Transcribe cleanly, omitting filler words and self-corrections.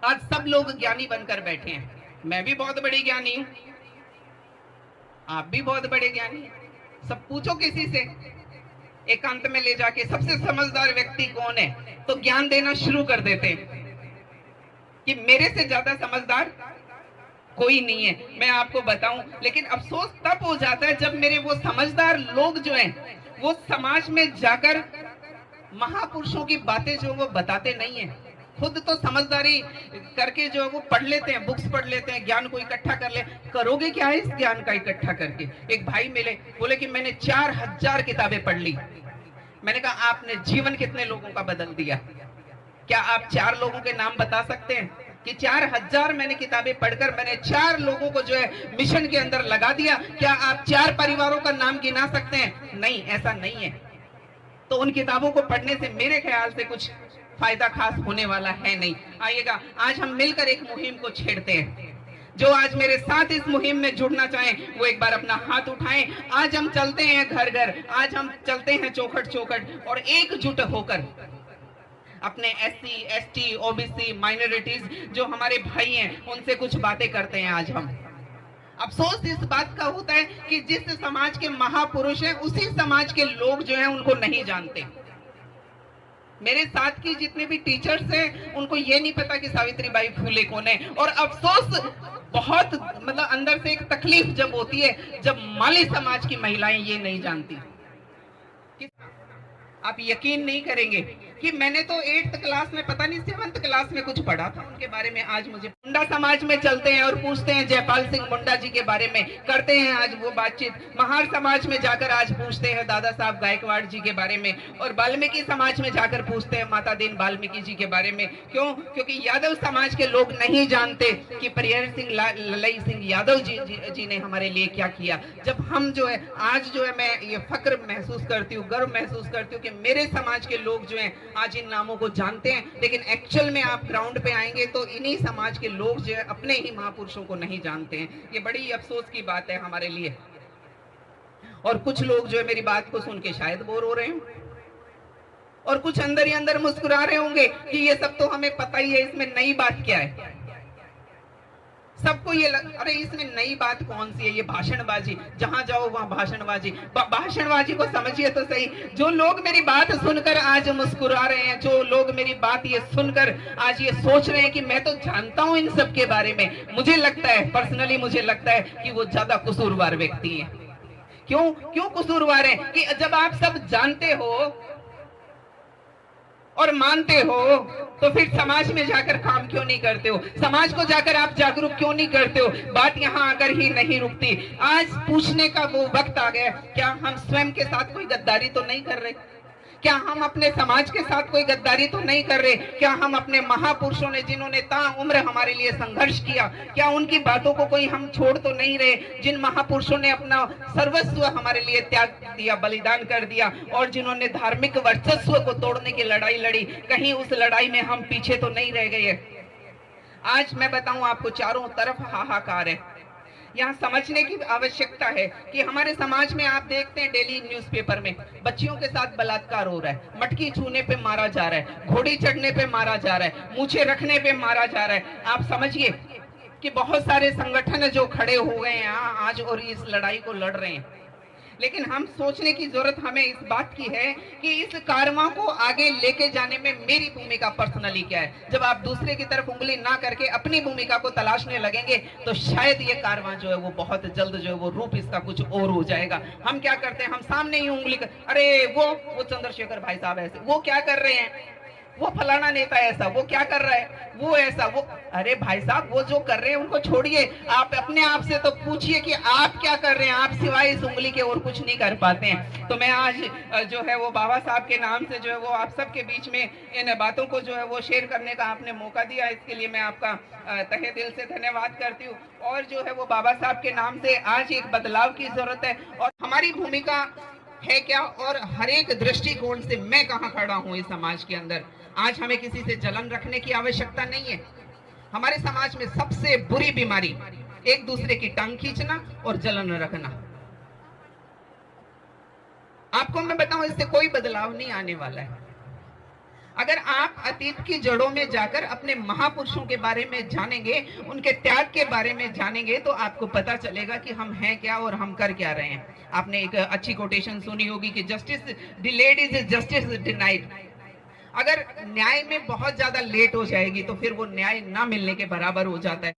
आज सब लोग ज्ञानी बनकर बैठे हैं। मैं भी बहुत बड़ी ज्ञानी हूं, आप भी बहुत बड़े ज्ञानी हैं। सब पूछो किसी से, एकांत में ले जाके सबसे समझदार व्यक्ति कौन है, तो ज्ञान देना शुरू कर देते हैं कि मेरे से ज्यादा समझदार कोई नहीं है। मैं आपको बताऊं, लेकिन अफसोस तब हो जाता है जब मेरे वो समझदार लोग जो हैं वो समाज में जाकर महापुरुषों की बातें जो वो बताते नहीं है। खुद तो समझदारी करके जो है वो पढ़ लेते हैं, बुक्स पढ़ लेते हैं, ज्ञान को इकट्ठा कर ले। करोगे क्या है इस ज्ञान का इकट्ठा करके? एक भाई मिले, बोले कि मैंने 4000 किताबें पढ़ ली। मैंने कहा आपने जीवन कितने लोगों का बदल दिया? क्या आप 4 लोगों के नाम बता सकते हैं कि 4000 मैंने किताबें पढ़कर मैंने 4 लोगों को जो है मिशन के अंदर लगा दिया? क्या आप 4 परिवारों का नाम गिना सकते हैं? नहीं, ऐसा नहीं है। तो उन किताबों को पढ़ने से मेरे ख्याल से कुछ फायदा खास होने वाला है नहीं। आइएगा, आज हम मिलकर एक मुहिम को छेड़ते हैं। जो आज मेरे साथ इस मुहिम में जुड़ना चाहें वो एक बार अपना हाथ उठाएं। आज हम चलते हैं घर घर, आज हम चलते हैं चौखट चौखट, और एकजुट होकर अपने एससी, एसटी, ओबीसी, माइनॉरिटीज जो हमारे भाई हैं उनसे कुछ बातें करते हैं। आज हम अफसोस इस बात का होता है कि जिस समाज के महापुरुष हैं उसी समाज के लोग जो हैं उनको नहीं जानते। मेरे साथ की जितने भी टीचर्स हैं उनको ये नहीं पता कि सावित्रीबाई फूले कौन है। और अफसोस बहुत, मतलब अंदर से एक तकलीफ जब होती है जब माली समाज की महिलाएं ये नहीं जानती। आप यकीन नहीं करेंगे कि मैंने तो 8th क्लास में, पता नहीं 7th क्लास में कुछ पढ़ा था उनके बारे में। आज मुझे मुंडा समाज में चलते हैं और पूछते हैं जयपाल सिंह मुंडा जी के बारे में, करते हैं आज वो बातचीत। महार समाज में जाकर आज पूछते हैं दादा साहब गायकवाड़ जी के बारे में, और वाल्मीकि समाज में जाकर पूछते हैं माता दीन वाल्मीकि जी के बारे में। क्यों? क्योंकि यादव समाज के लोग नहीं जानते कि परिहर सिंह ललई सिंह यादव जी ने हमारे लिए क्या किया। जब हम जो है आज जो है, मैं ये फक्र महसूस करती हूँ, गर्व महसूस करती हूँ कि मेरे समाज के लोग जो हैं आज इन नामों को जानते हैं। लेकिन एक्चुअल में आप ग्राउंड पे आएंगे तो इन्हीं समाज के लोग जो है अपने ही महापुरुषों को नहीं जानते हैं। ये बड़ी अफसोस की बात है हमारे लिए। और कुछ लोग जो है मेरी बात को सुन के शायद बोर हो रहे हैं, और कुछ अंदर ही अंदर मुस्कुरा रहे होंगे कि ये सब तो हमें पता ही है, इसमें नई बात क्या है। सबको ये अरे इसमें नई बात कौन सी है? ये भाषणबाजी, जहां जाओ वहां भाषणबाजी। भाषणबाजी को समझिए तो सही। जो लोग मेरी बात सुनकर आज मुस्कुरा रहे हैं, जो लोग मेरी बात ये सुनकर आज ये सोच रहे हैं कि मैं तो जानता हूं इन सब के बारे में, मुझे लगता है, पर्सनली मुझे लगता है कि वो ज्यादा कसूरवार व्यक्ति है। क्यों कसूरवार है? कि जब आप सब जानते हो और मानते हो तो फिर समाज में जाकर काम क्यों नहीं करते हो? समाज को जाकर आप जागरूक क्यों नहीं करते हो? बात यहाँ आकर ही नहीं रुकती। आज पूछने का वो वक्त आ गया, क्या हम स्वयं के साथ कोई गद्दारी तो नहीं कर रहे? क्या हम अपने समाज के साथ कोई गद्दारी तो नहीं कर रहे? क्या हम अपने महापुरुषों ने जिन्होंने ताउम्र हमारे लिए संघर्ष किया, क्या उनकी बातों को कोई हम छोड़ तो नहीं रहे? जिन महापुरुषों ने अपना सर्वस्व हमारे लिए त्याग दिया, बलिदान कर दिया, और जिन्होंने धार्मिक वर्चस्व को तोड़ने की लड़ाई लड़ी, कहीं उस लड़ाई में हम पीछे तो नहीं रह गए? आज मैं बताऊं आपको, चारों तरफ हाहाकार है। यहाँ समझने की आवश्यकता है कि हमारे समाज में आप देखते हैं डेली न्यूज़पेपर में बच्चियों के साथ बलात्कार हो रहा है, मटकी छूने पे मारा जा रहा है, घोड़ी चढ़ने पे मारा जा रहा है, मूछें रखने पे मारा जा रहा है। आप समझिए कि बहुत सारे संगठन जो खड़े हो गए हैं आज और इस लड़ाई को लड़ रहे हैं। लेकिन हम सोचने की जरूरत हमें इस बात की है कि इस कारवां को आगे लेके जाने में मेरी भूमिका पर्सनली क्या है। जब आप दूसरे की तरफ उंगली ना करके अपनी भूमिका को तलाशने लगेंगे तो शायद ये कारवां जो है वो बहुत जल्द जो है वो रूप इसका कुछ और हो जाएगा। हम क्या करते हैं, हम सामने ही उंगली अरे वो चंद्रशेखर भाई साहब ऐसे, वो क्या कर रहे हैं, वो फलाना नेता ऐसा, वो क्या कर रहा है, वो ऐसा, वो, अरे भाई साहब वो जो कर रहे हैं उनको छोड़िए। आप अपने आप से तो पूछिए कि आप क्या कर रहे हैं। आप सिवाय इस उंगली के और कुछ नहीं कर पाते हैं। तो मैं आज जो है वो बाबा साहब के नाम से जो है वो आप सबके बीच में इन बातों को जो है वो शेयर करने का आपने मौका दिया, इसके लिए मैं आपका तहे दिल से धन्यवाद करती हूँ। और जो है वो बाबा साहब के नाम से आज एक बदलाव की जरूरत है, और हमारी भूमिका है क्या, और हर एक दृष्टिकोण से मैं कहाँ खड़ा हूँ इस समाज के अंदर। आज हमें किसी से जलन रखने की आवश्यकता नहीं है। हमारे समाज में सबसे बुरी बीमारी एक दूसरे की टांग खींचना और जलन रखना। आपको मैं बताऊं, इससे कोई बदलाव नहीं आने वाला है। अगर आप अतीत की जड़ों में जाकर अपने महापुरुषों के बारे में जानेंगे, उनके त्याग के बारे में जानेंगे, तो आपको पता चलेगा कि हम हैं क्या और हम कर क्या रहे हैं। आपने एक अच्छी कोटेशन सुनी होगी कि justice delayed is justice denied. अगर न्याय में बहुत ज्यादा लेट हो जाएगी तो फिर वो न्याय ना मिलने के बराबर हो जाता है।